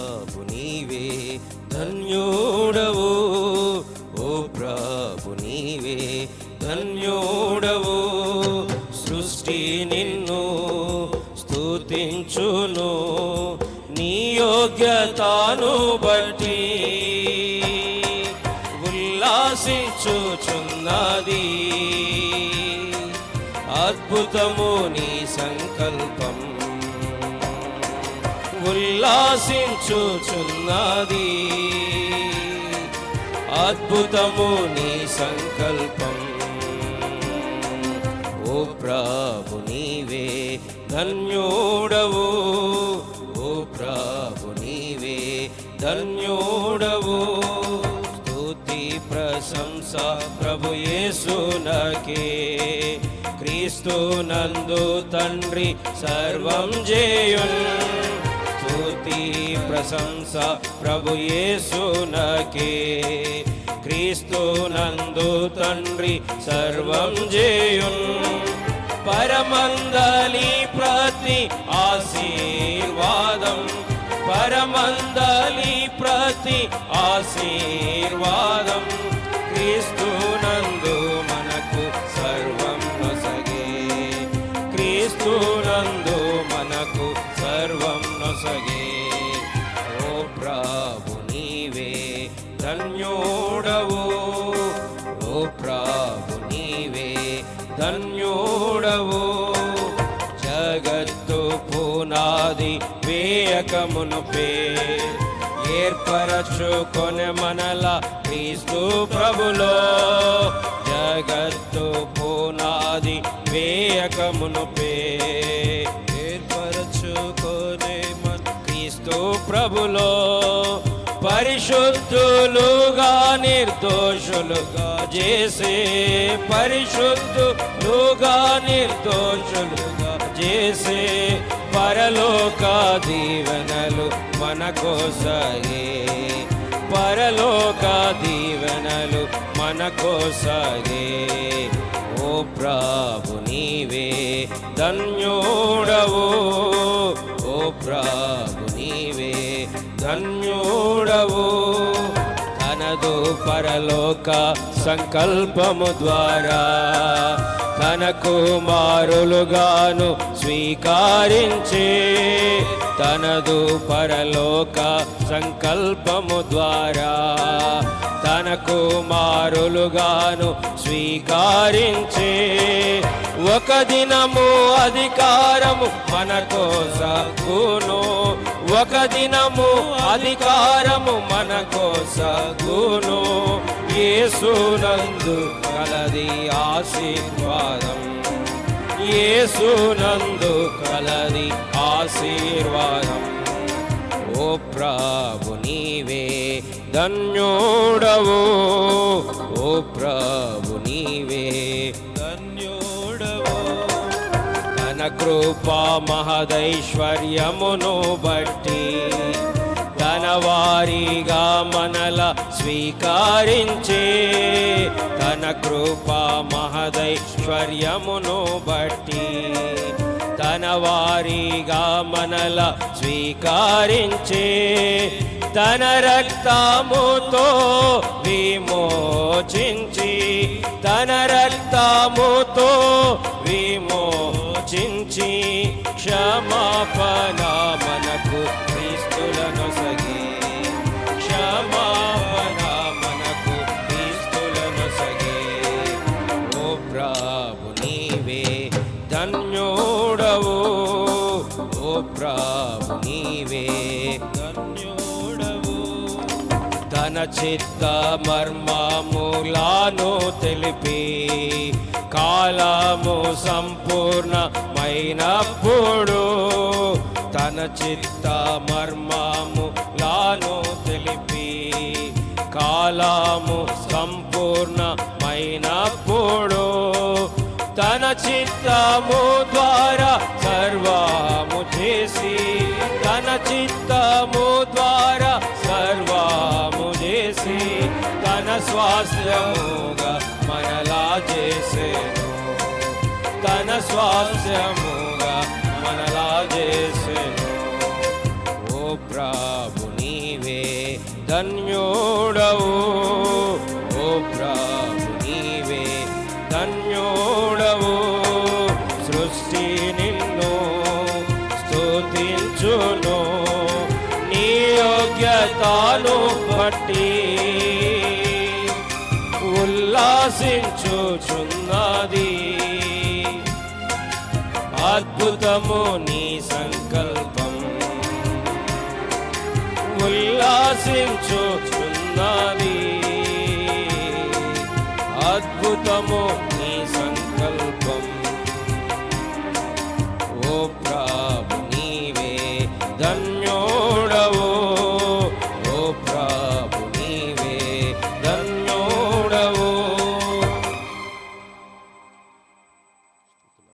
ప్రభు నీవే ధన్యుడవు, ఓ ప్రభు నీవే ధన్యుడవు. సృష్టి నిన్ను స్తుతించును నీ యోగ్యతను బట్టి, ఉల్లాసించుచున్నది అద్భుతము నీ సంకల్పం. ఉల్లాసించుచున్నది అద్భుతము నీ సంకల్పం. ఓ ప్రభు నీవే ధన్యుడవు, ఓ ప్రభు నీవే ధన్యుడవు. స్తుతి ప్రశంస ప్రభు యేసునకే, క్రీస్తు నందు తండ్రి సర్వం చేయున్. స్తుతి ప్రశంస ప్రభు యేసునకే, క్రీస్తు నందు తండ్రి సర్వం చేయున్. పరమందలి ప్రతి ఆశీర్వాదం, పరమందలి ప్రతి ఆశీర్వాదం, క్రీస్తు నందు మనకు సర్వం నొసగే, క్రీస్తు నందు మనకు సర్వం నొసగే. ఓ ప్రభు నీవే ధన్యుడవు, ఓ ప్రభు నీవే ధన్యుడవు. జగత్తు పునాది వేయకమునుపే ఏర్పరచుకొనె మనల క్రీస్తు ప్రభులో, జగత్తు పునాది వేయకమునుపే ఏర్పరచుకొనె మన క్రీస్తు ప్రభులో. పరిశుద్ధులుగా నిర్దోషులుగా చేసే, పరిశుద్ధులుగా నిర్దోషులుగా చేసే పరలోక దీవెనలు మనకోసగే, పరలోక దీవెనలు మనకోసగే. ఓ ప్రభు నీవే ధన్యుడవు, ఓ ప్రభు నీవే ధన్యుడవు. తనదు పరలోక సంకల్పము ద్వారా తన కుమారులుగాను స్వీకరించే, తనదు పరలోక సంకల్పము ద్వారా తన కుమారులుగాను స్వీకరించే. ఒక దినము అధికారము మనకోసగును, ఒక దినము అధికారము మనకోసగును. యేసునందు కలది ఆశీర్వాదం, యేసునందు కలది ఆశీర్వాదం. ఓ ప్రభు నీవే ధన్యుడవు, ఓ ప్రభు నీవే ధన్యుడవు. తన కృపా మహదైశ్వర్యమును బట్టి తన వారిగా మనల స్వీకరించే, తన కృపా మహదైశ్వర్యమును బట్టి తన వారిగా మనల స్వీకరించే. తన రక్తముతో విమోచించి, తన రక్తముతో విమోచించి క్షమాపణ మనకు క్రీస్తులనొసగే, క్షమాపణ మనకు క్రీస్తులనొసగే. ఓ ప్రభు నీవే ధన్యుడవు, ఓ ప్రభు నీవే ధన్యుడవు. తన చిత్త మర్మములను తెలిపి కాలము సంపూర్ణమైనప్పుడు, తన చిత్త మర్మములను తెలిపి కాలము సంపూర్ణమైనప్పుడు, తన చిత్తము ద్వారా సర్వము చేసి, తన చిత్తము ద్వారా సర్వము చేసి తన స్వాస్థ్యముగా మనలా చేసేను, తన స్వాస్థ్యముగా మనలా చేసేను. ఓ ప్రభు ధన్యోడవు ఓ ప్రభు నీవే ధన్యోడవు సృష్టి నిన్ను స్తుతించును నీ యోగ్యతను బట్టి ఉల్లాసించుచున్నది అద్భుతము నీ సంకల్పం ఉల్లాసించుచున్నది అద్భుతము